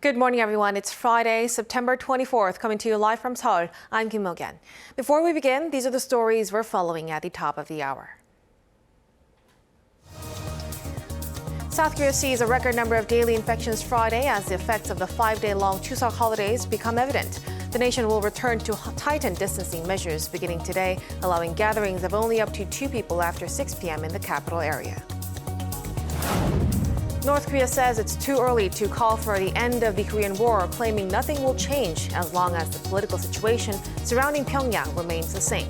Good morning, everyone. It's Friday, September 24th, coming to you live from Seoul. I'm Kim Mo-gen. Before we begin, these are the stories we're following at the top of the hour. South Korea sees a record number of daily infections Friday as the effects of the 5-day-long Chuseok holidays become evident. The nation will return to tightened distancing measures beginning today, allowing gatherings of only up to 2 people after 6 p.m. in the capital area. North Korea says it's too early to call for the end of the Korean War, claiming nothing will change as long as the political situation surrounding Pyongyang remains the same.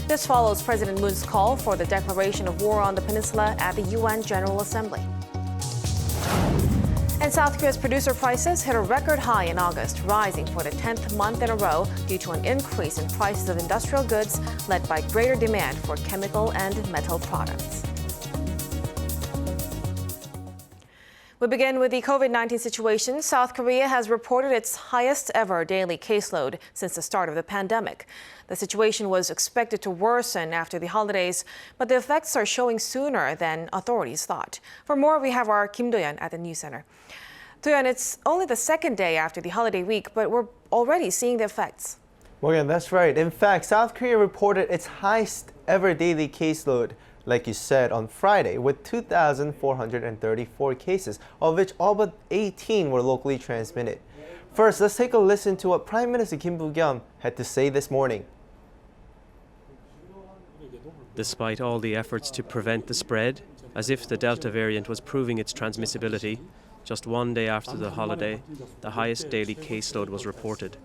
This follows President Moon's call for the declaration of war on the peninsula at the UN General Assembly. And South Korea's producer prices hit a record high in August, rising for the 10th month in a row due to an increase in prices of industrial goods led by greater demand for chemical and metal products. We begin with the COVID-19 situation. South Korea has reported its highest ever daily caseload since the start of the pandemic. The situation was expected to worsen after the holidays, but the effects are showing sooner than authorities thought. For more, we have our Kim Do-yeon at the News Center. Do-yeon, it's only the second day after the holiday week, but we're already seeing the effects. Morgan, that's right. In fact, South Korea reported its highest ever daily caseload, like you said, on Friday, with 2,434 cases, of which all but 18 were locally transmitted. First, let's take a listen to what Prime Minister Kim Boo-kyum had to say this morning. Despite all the efforts to prevent the spread, as if the Delta variant was proving its transmissibility, just one day after the holiday, the highest daily caseload was reported.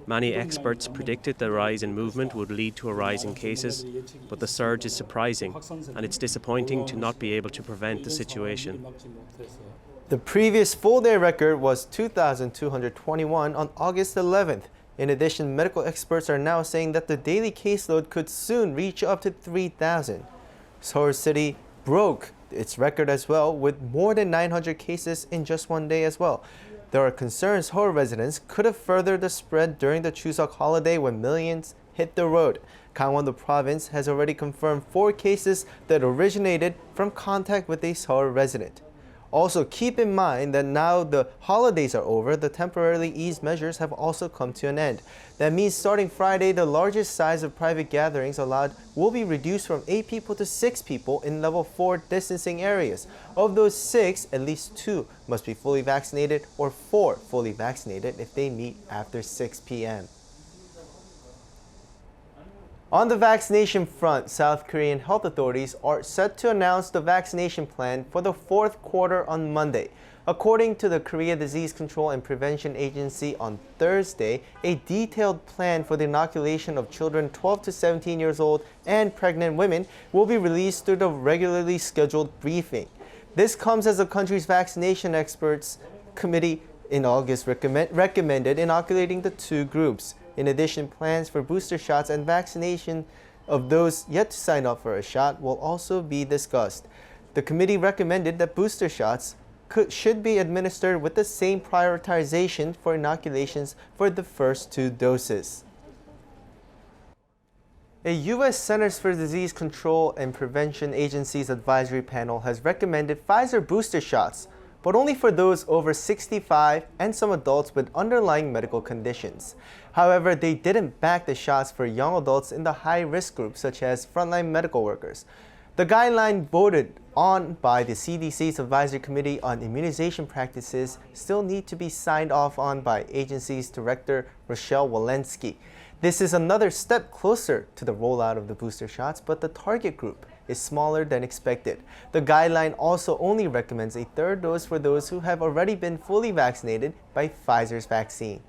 Many experts predicted the rise in movement would lead to a rise in cases, but the surge is surprising, and it's disappointing to not be able to prevent the situation. The previous full-day record was 2,221 on August 11th. In addition, medical experts are now saying that the daily caseload could soon reach up to 3,000. Seoul City broke its record as well, with more than 900 cases in just one day as well. There are concerns Seoul residents could have furthered the spread during the Chuseok holiday when millions hit the road. Gangwon-do province has already confirmed 4 cases that originated from contact with a Seoul resident. Also, keep in mind that now the holidays are over, the temporarily eased measures have also come to an end. That means starting Friday, the largest size of private gatherings allowed will be reduced from 8 people to 6 people in level 4 distancing areas. Of those 6, at least 2 must be fully vaccinated or 4 fully vaccinated if they meet after 6 p.m. On the vaccination front, South Korean health authorities are set to announce the vaccination plan for the 4th quarter on Monday. According to the Korea Disease Control and Prevention Agency on Thursday, a detailed plan for the inoculation of children 12 to 17 years old and pregnant women will be released through the regularly scheduled briefing. This comes as the country's vaccination experts committee in August recommended inoculating the 2 groups. In addition, plans for booster shots and vaccination of those yet to sign up for a shot will also be discussed. The committee recommended that booster shots should be administered with the same prioritization for inoculations for the first 2 doses. A U.S. Centers for Disease Control and Prevention Agency's advisory panel has recommended Pfizer booster shots, but only for those over 65 and some adults with underlying medical conditions. However, they didn't back the shots for young adults in the high-risk groups, such as frontline medical workers. The guideline voted on by the CDC's Advisory Committee on Immunization Practices still need to be signed off on by agency's Director Rochelle Walensky. This is another step closer to the rollout of the booster shots, but the target group is smaller than expected. The guideline also only recommends a 3rd dose for those who have already been fully vaccinated by Pfizer's vaccine.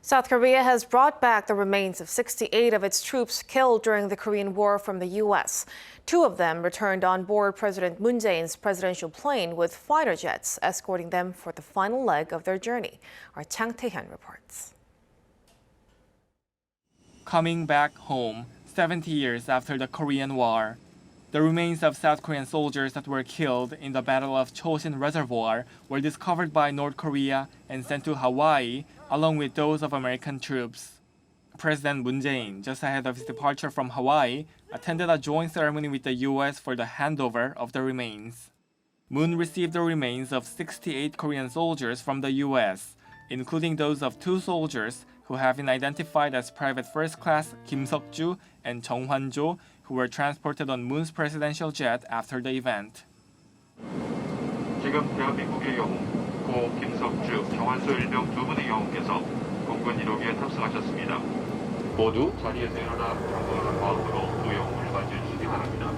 South Korea has brought back the remains of 68 of its troops killed during the Korean War from the U.S. 2 of them returned on board President Moon Jae-in's presidential plane with fighter jets escorting them for the final leg of their journey. Our Chang Tae-hyun reports. Coming back home 70 years after the Korean War, the remains of South Korean soldiers that were killed in the Battle of Chosin Reservoir were discovered by North Korea and sent to Hawaii, along with those of American troops. President Moon Jae-in, just ahead of his departure from Hawaii, attended a joint ceremony with the U.S. for the handover of the remains. Moon received the remains of 68 Korean soldiers from the U.S., including those of 2 soldiers who have been identified as Private First Class Kim Seok-ju and Jung Hwan-jo, who were transported on Moon's presidential jet after the event. 지금 대한민국의 영웅 고 김석주, 정환소 일병 2분의 영웅께서 공군 1호기에 탑승하셨습니다. 모두 자리에서 일어나 경건한 마음으로 두 영웅을 맞이해주시기 바랍니다.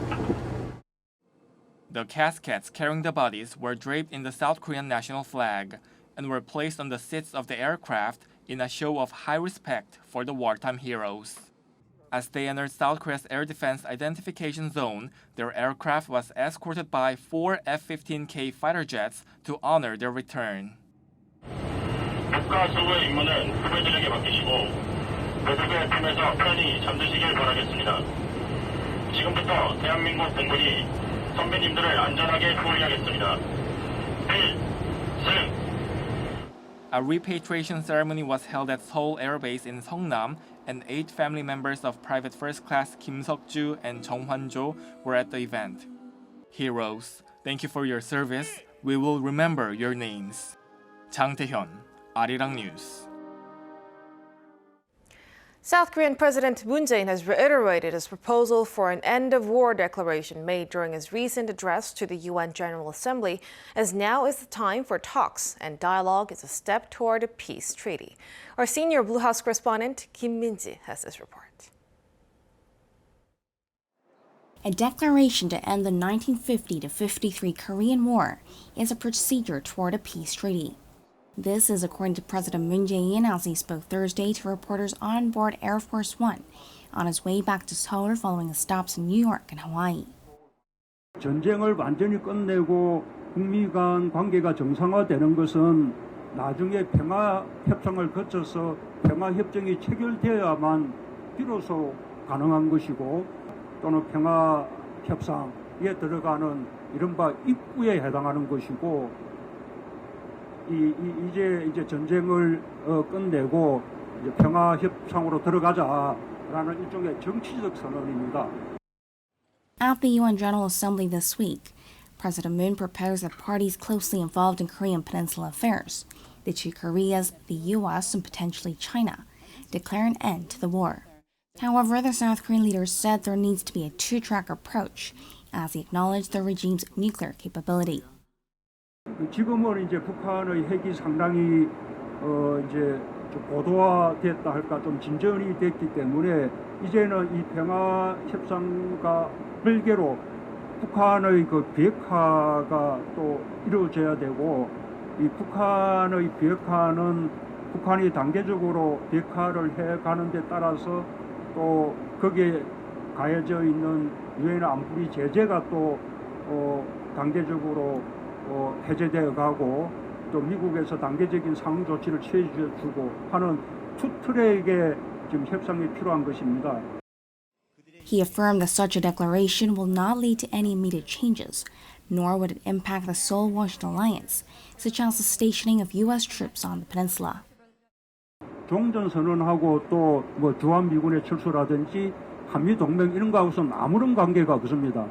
The caskets carrying the bodies were draped in the South Korean national flag and were placed on the seats of the aircraft in a show of high respect for the wartime heroes. As they entered South Korea's air defense identification zone, their aircraft was escorted by 4 F-15K fighter jets to honor their return. 국가 수호의 임무는 후배들에게 맡기시고 모두의 품에서 편히 잠드시길 바라겠습니다. 지금부터 대한민국 공군이 선배님들을 안전하게 수호하겠습니다. 필승! A repatriation ceremony was held at Seoul Air Base in Seongnam, and 8 family members of Private First Class Kim Seok-ju and Jung Hwan-jo were at the event. Heroes, thank you for your service. We will remember your names. Chang Tae-hyun, Arirang News. South Korean President Moon Jae-in has reiterated his proposal for an end-of-war declaration made during his recent address to the UN General Assembly, as now is the time for talks and dialogue is a step toward a peace treaty. Our senior Blue House correspondent Kim Min-ji has this report. A declaration to end the 1950-53 Korean War is a procedure toward a peace treaty. This is according to President Moon Jae-in as he spoke Thursday to reporters on board Air Force One on his way back to Seoul following stops in New York and Hawaii. 전쟁을 완전히 끝내고 북미 간 관계가 정상화되는 것은 나중에 평화 협상을 거쳐서 평화 협정이 체결되어야만 비로소 가능한 것이고 또는 평화 협상에 들어가는 이른바 입구에 해당하는 것이고 이제 전쟁을 끝내고 이제 평화 협상으로 들어가자라는 일종의 정치적 선언입니다. At the UN General Assembly this week, President Moon proposed that parties closely involved in Korean Peninsula affairs, the two Koreas, the US, and potentially China, declare an end to the war. However, the South Korean leader said there needs to be a two-track approach as he acknowledged the regime's nuclear capability. 지금은 이제 북한의 핵이 상당히 이제 좀 고도화됐다 할까 좀 진전이 됐기 때문에 이제는 이 평화 협상과 별개로 북한의 그 비핵화가 또 이루어져야 되고 이 북한의 비핵화는 북한이 단계적으로 비핵화를 해가는 데 따라서 또 거기에 가해져 있는 유엔 안보리 제재가 또 단계적으로 해제되어 가고 또 미국에서 단계적인 상응 조치를 취해주고 하는 투 트랙의 지금 협상이 필요한 것입니다. He affirmed that such a declaration will not lead to any immediate changes, nor would it impact the Seoul-Washington alliance, such as the stationing of U.S. troops on the peninsula. 종전 선언하고 또 뭐 주한미군의 철수라든지 한미동맹 이런 거하고서는 아무런 관계가 없습니다.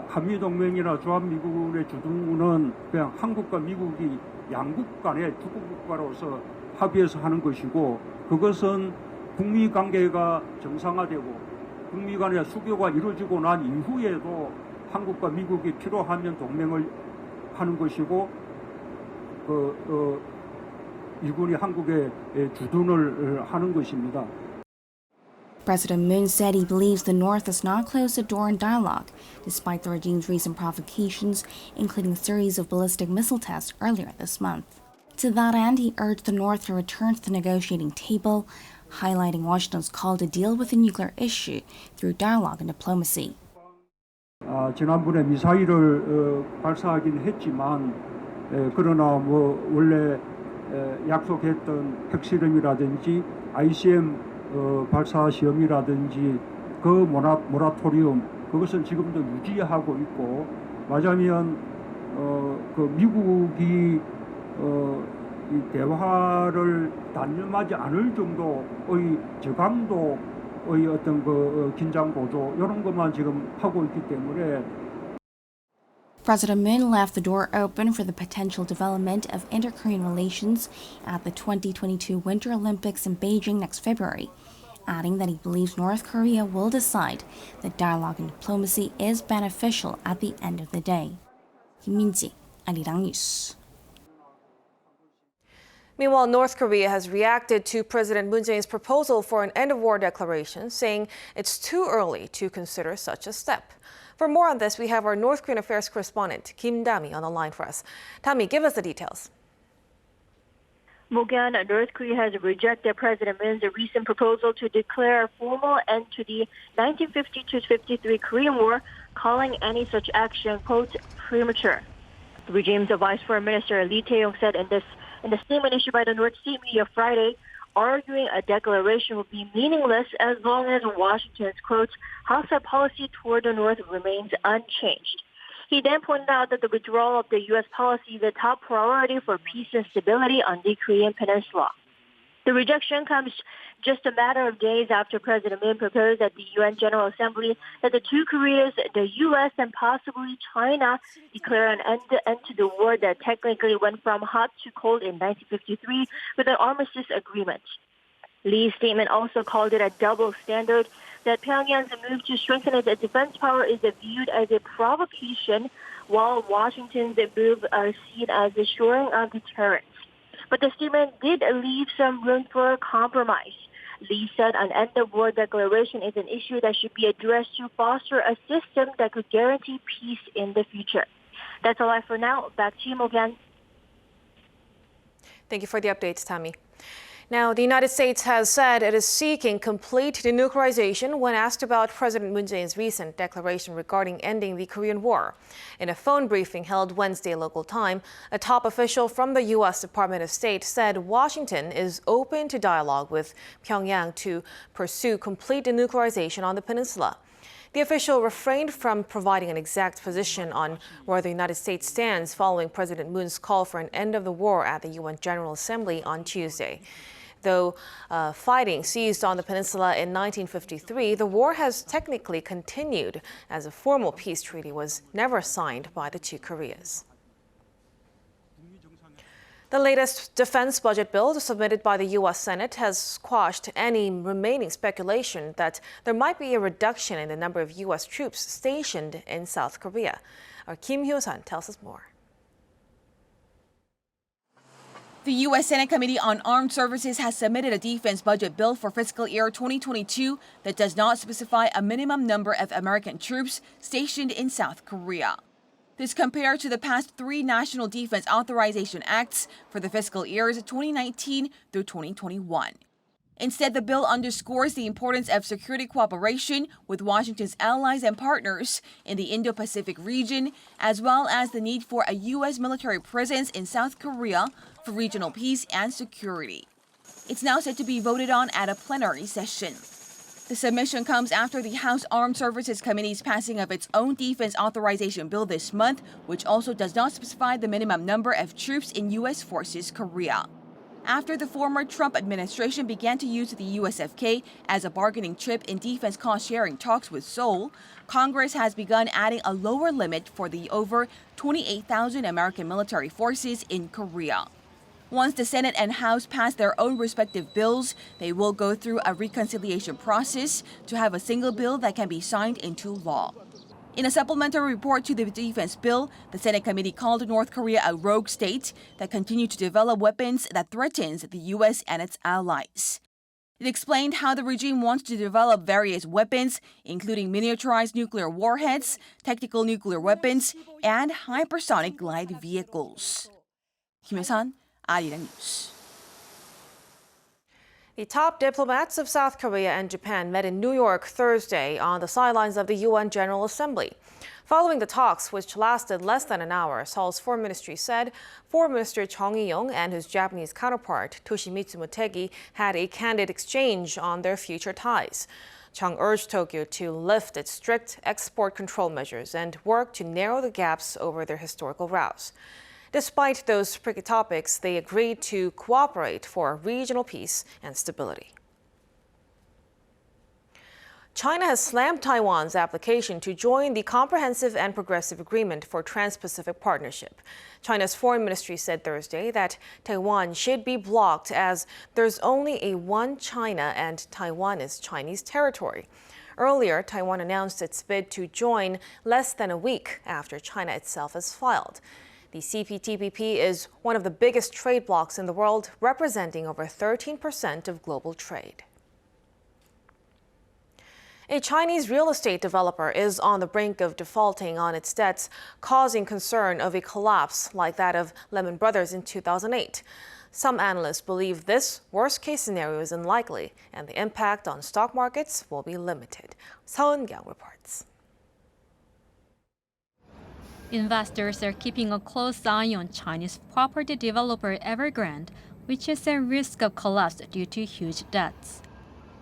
한미동맹이나 주한미군의 주둔은 그냥 한국과 미국이 양국 간의 주국국가로서 합의해서 하는 것이고 그것은 북미 관계가 정상화되고 북미 간의 수교가 이루어지고 난 이후에도 한국과 미국이 필요하면 동맹을 하는 것이고 미군이 한국에 주둔을 하는 것입니다. President Moon said he believes the North has not closed the door in dialogue, despite the regime's recent provocations, including a series of ballistic missile tests earlier this month. To that end, he urged the North to return to the negotiating table, highlighting Washington's call to deal with the nuclear issue through dialogue and diplomacy. 지난번에 미사일을 발사하긴 했지만 그러나 뭐 원래 약속했던 핵실험이라든지 ICM 발사 시험이라든지 그 모라토리움 그것은 지금도 유지하고 있고 맞으면 그 미국이 이 대화를 단념하지 않을 정도의 저강도의 어떤 그 긴장 고조 이런 것만 지금 하고 있기 때문에. President Moon left the door open for the potential development of inter-Korean relations at the 2022 Winter Olympics in Beijing next February, adding that he believes North Korea will decide that dialogue and diplomacy is beneficial at the end of the day. 김민지, Arirang News. Meanwhile, North Korea has reacted to President Moon Jae-in's proposal for an end-of-war declaration, saying it's too early to consider such a step. For more on this, we have our North Korean affairs correspondent, Kim Dami, on the line for us. Dami, give us the details. Morgan, North Korea has rejected President Moon's recent proposal to declare a formal end to the 1952-53 Korean War, calling any such action, quote, premature. The regime's Vice Foreign Minister Lee Tae-yong said in the statement issued by the North State media Friday, arguing a declaration would be meaningless as long as Washington's, quote, hostile policy toward the North remains unchanged. He then pointed out that the withdrawal of the U.S. policy is a top priority for peace and stability on the Korean Peninsula. The rejection comes just a matter of days after President Moon proposed at the UN General Assembly that the two Koreas, the U.S. and possibly China, declare an end to the war that technically went from hot to cold in 1953 with an armistice agreement. Lee's statement also called it a double standard, that Pyongyang's move to strengthen its defense power is viewed as a provocation, while Washington's move are seen as a shoring of deterrence. But the statement did leave some room for compromise. Lee said an end-of-war declaration is an issue that should be addressed to foster a system that could guarantee peace in the future. That's all I have for now. Back to you, Morgan. Thank you for the updates, Tammy. Now, the United States has said it is seeking complete denuclearization when asked about President Moon Jae-in's recent declaration regarding ending the Korean War. In a phone briefing held Wednesday local time, a top official from the U.S. Department of State said Washington is open to dialogue with Pyongyang to pursue complete denuclearization on the peninsula. The official refrained from providing an exact position on where the United States stands following President Moon's call for an end of the war at the UN General Assembly on Tuesday. Though fighting ceased on the peninsula in 1953, the war has technically continued as a formal peace treaty was never signed by the two Koreas. The latest defense budget bill submitted by the U.S. Senate has squashed any remaining speculation that there might be a reduction in the number of U.S. troops stationed in South Korea. Our Kim Hyo-sun tells us more. The U.S. Senate Committee on Armed Services has submitted a defense budget bill for fiscal year 2022 that does not specify a minimum number of American troops stationed in South Korea. This compared to the past three National Defense Authorization Acts for the fiscal years 2019 through 2021. Instead, the bill underscores the importance of security cooperation with Washington's allies and partners in the Indo-Pacific region, as well as the need for a U.S. military presence in South Korea for regional peace and security. It's now set to be voted on at a plenary session. The submission comes after the House Armed Services Committee's passing of its own defense authorization bill this month, which also does not specify the minimum number of troops in U.S. forces Korea. After the former Trump administration began to use the USFK as a bargaining chip in defense cost-sharing talks with Seoul, Congress has begun adding a lower limit for the over 28,000 American military forces in Korea. Once the Senate and House pass their own respective bills, they will go through a reconciliation process to have a single bill that can be signed into law. In a supplementary report to the defense bill, the Senate committee called North Korea a rogue state that continued to develop weapons that threatens the U.S. and its allies. It explained how the regime wants to develop various weapons, including miniaturized nuclear warheads, tactical nuclear weapons, and hypersonic glide vehicles. Kim Hyo-sun, Arirang News. The top diplomats of South Korea and Japan met in New York Thursday on the sidelines of the UN General Assembly. Following the talks, which lasted less than an hour, Seoul's Foreign Ministry said Foreign Minister Chung Eui-yong and his Japanese counterpart, Toshimitsu Motegi, had a candid exchange on their future ties. Chung urged Tokyo to lift its strict export control measures and work to narrow the gaps over their historical rows. Despite those tricky topics, they agreed to cooperate for regional peace and stability. China has slammed Taiwan's application to join the Comprehensive and Progressive Agreement for Trans-Pacific Partnership. China's foreign ministry said Thursday that Taiwan should be blocked as there's only a one China and Taiwan is Chinese territory. Earlier, Taiwan announced its bid to join less than a week after China itself has filed. The CPTPP is one of the biggest trade blocs in the world, representing over 13% of global trade. A Chinese real estate developer is on the brink of defaulting on its debts, causing concern of a collapse like that of Lehman Brothers in 2008. Some analysts believe this worst-case scenario is unlikely, and the impact on stock markets will be limited. Seoul reports. Investors are keeping a close eye on Chinese property developer Evergrande, which is at risk of collapse due to huge debts.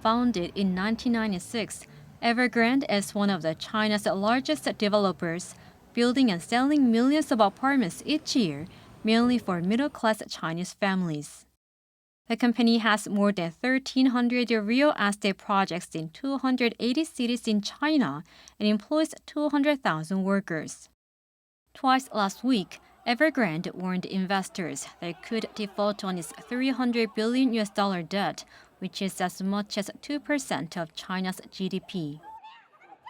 Founded in 1996, Evergrande is one of China's largest developers, building and selling millions of apartments each year, mainly for middle-class Chinese families. The company has more than 1,300 real estate projects in 280 cities in China and employs 200,000 workers. Twice last week, Evergrande warned investors that it could default on its $300 billion debt, which is as much as 2% of China's GDP.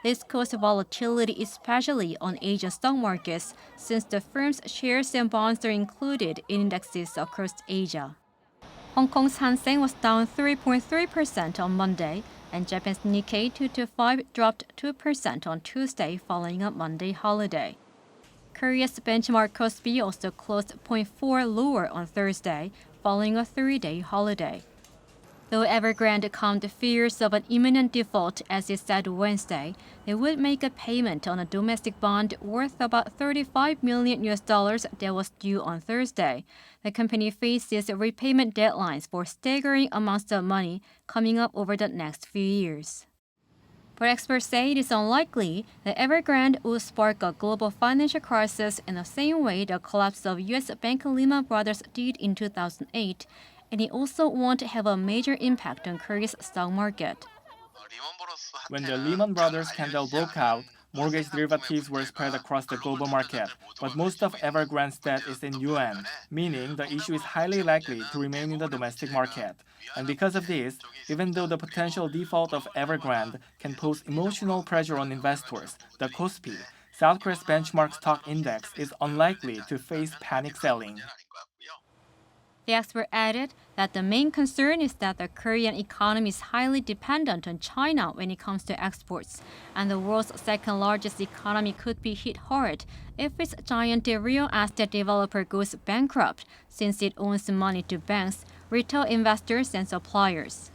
This caused volatility especially on Asian stock markets, since the firm's shares and bonds are included in indexes across Asia. Hong Kong's Hang Seng was down 3.3% on Monday, and Japan's Nikkei 225 dropped 2% on Tuesday following a Monday holiday. Korea's benchmark Kospi also closed 0.4 lower on Thursday, following a 3-day holiday. Though Evergrande calmed fears of an imminent default, as it said Wednesday, they would make a payment on a domestic bond worth about $35 million that was due on Thursday. The company faces repayment deadlines for staggering amounts of money coming up over the next few years. But experts say it is unlikely that Evergrande will spark a global financial crisis in the same way the collapse of U.S. bank Lehman Brothers did in 2008, and it also won't have a major impact on Korea's stock market. When the Lehman Brothers scandal broke out, mortgage derivatives were spread across the global market, but most of Evergrande's debt is in yuan, meaning the issue is highly likely to remain in the domestic market. And because of this, even though the potential default of Evergrande can pose emotional pressure on investors, the Kospi, South Korea's benchmark stock index, is unlikely to face panic selling. The expert added that the main concern is that the Korean economy is highly dependent on China when it comes to exports, and the world's second-largest economy could be hit hard if its giant real estate developer goes bankrupt, since it owes money to banks, retail investors, and suppliers.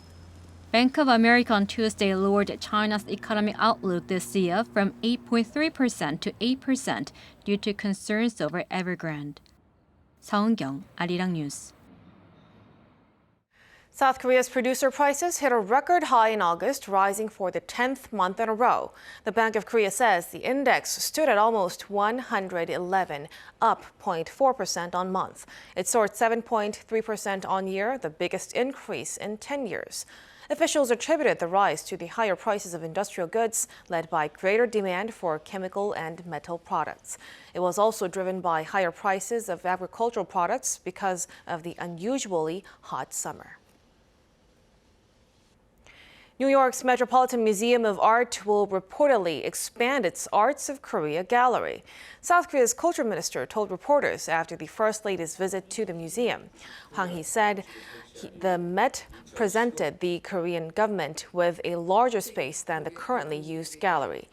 Bank of America on Tuesday lowered China's economic outlook this year from 8.3% to 8% due to concerns over Evergrande. 서은경, Arirang News. South Korea's producer prices hit a record high in August, rising for the 10th month in a row. The Bank of Korea says the index stood at almost 111, up 0.4% on month. It soared 7.3% on year, the biggest increase in 10 years. Officials attributed the rise to the higher prices of industrial goods, led by greater demand for chemical and metal products. It was also driven by higher prices of agricultural products because of the unusually hot summer. New York's Metropolitan Museum of Art will reportedly expand its Arts of Korea gallery. South Korea's culture minister told reporters after the First Lady's visit to the museum. Hwang Hee said the Met presented the Korean government with a larger space than the currently used gallery.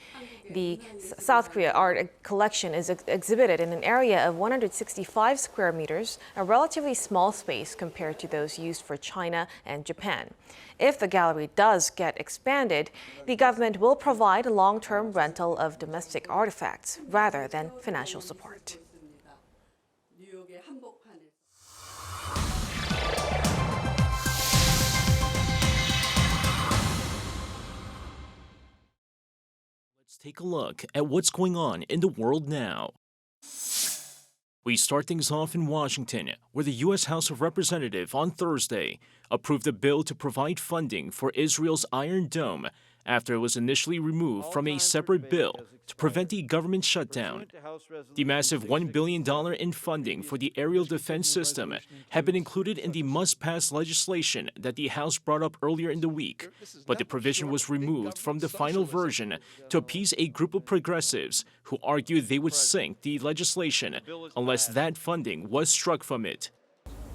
The South Korea art collection is exhibited in an area of 165 square meters, a relatively small space compared to those used for China and Japan. If the gallery does get expanded, the government will provide long-term rental of domestic artifacts rather than financial support. Let's take a look at what's going on in the world now. We start things off in Washington, where the U.S. House of Representatives on Thursday approved a bill to provide funding for Israel's Iron Dome after it was initially removed from a separate bill to prevent the government shutdown. The massive $1 billion in funding for the aerial defense system had been included in the must-pass legislation that the House brought up earlier in the week, but the provision was removed from the final version to appease a group of progressives who argued they would sink the legislation unless that funding was struck from it.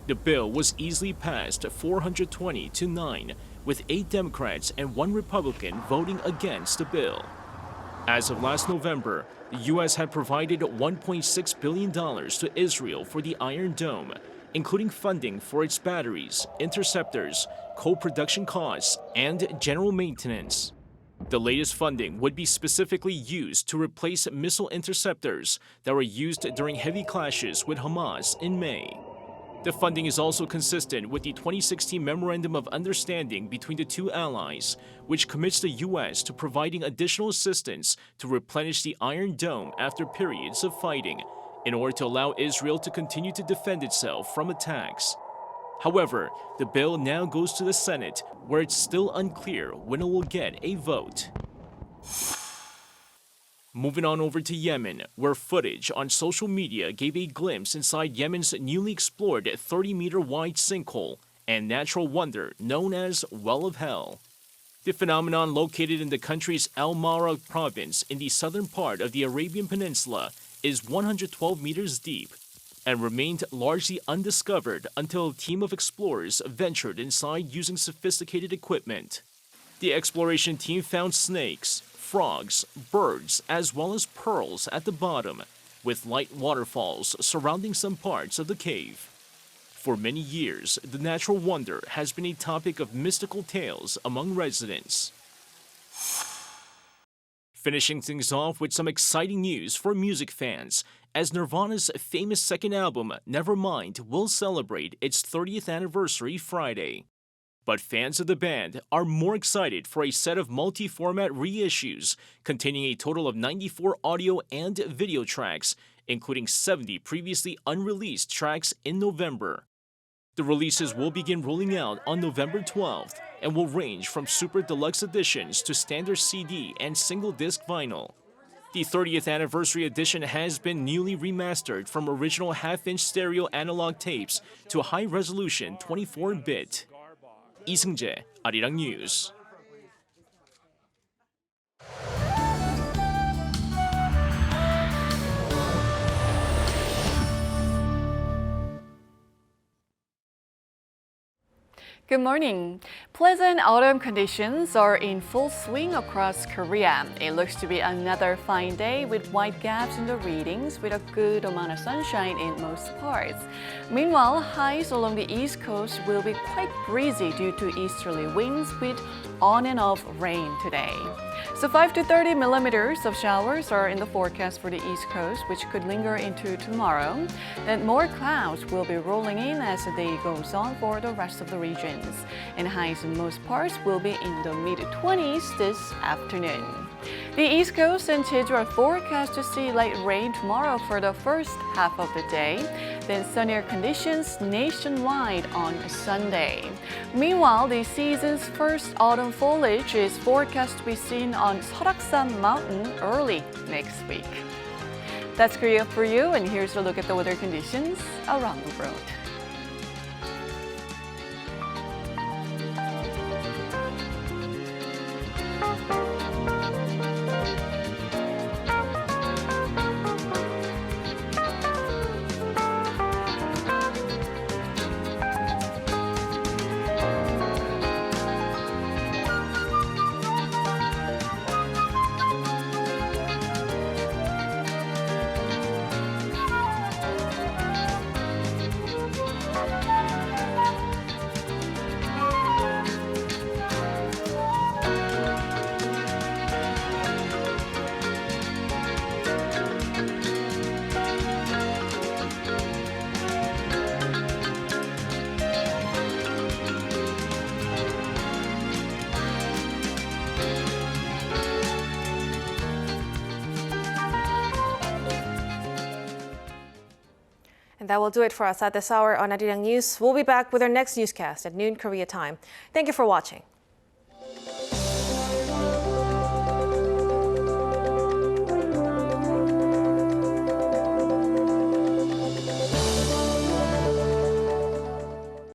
The bill was easily passed 420-9, with 8 Democrats and 1 Republican voting against the bill. As of last November, the U.S. had provided $1.6 billion to Israel for the Iron Dome, including funding for its batteries, interceptors, co-production costs, and general maintenance. The latest funding would be specifically used to replace missile interceptors that were used during heavy clashes with Hamas in May. The funding is also consistent with the 2016 Memorandum of Understanding between the two allies, which commits the U.S. to providing additional assistance to replenish the Iron Dome after periods of fighting, in order to allow Israel to continue to defend itself from attacks. However, the bill now goes to the Senate, where it's still unclear when it will get a vote. Moving on over to Yemen, where footage on social media gave a glimpse inside Yemen's newly explored 30-meter-wide sinkhole and natural wonder known as Well of Hell. The phenomenon, located in the country's Al Mara province in the southern part of the Arabian Peninsula, is 112 meters deep and remained largely undiscovered until a team of explorers ventured inside using sophisticated equipment. The exploration team found snakes, frogs, birds, as well as pearls at the bottom, with light waterfalls surrounding some parts of the cave. For many years, the natural wonder has been a topic of mystical tales among residents. Finishing things off with some exciting news for music fans, as Nirvana's famous second album, Nevermind, will celebrate its 30th anniversary Friday. But fans of the band are more excited for a set of multi-format reissues containing a total of 94 audio and video tracks, including 70 previously unreleased tracks in November. The releases will begin rolling out on November 12th and will range from super deluxe editions to standard CD and single-disc vinyl. The 30th anniversary edition has been newly remastered from original half-inch stereo analog tapes to a high-resolution 24-bit. 이승재, Arirang News. Good morning. Pleasant autumn conditions are in full swing across Korea. It looks to be another fine day with wide gaps in the readings with a good amount of sunshine in most parts. Meanwhile, highs along the east coast will be quite breezy due to easterly winds with on and off rain today. So 5 to 30 millimeters of showers are in the forecast for the east coast, which could linger into tomorrow. Then more clouds will be rolling in as the day goes on for the rest of the regions. And highs in most parts will be in the mid-20s this afternoon. The East Coast and Jeju are forecast to see light rain tomorrow for the first half of the day, then sunnier conditions nationwide on Sunday. Meanwhile, the season's first autumn foliage is forecast to be seen on Seoraksan Mountain early next week. That's Korea for you, and here's a look at the weather conditions around the world. And that will do it for us at this hour on Arirang News. We'll be back with our next newscast at noon Korea time. Thank you for watching.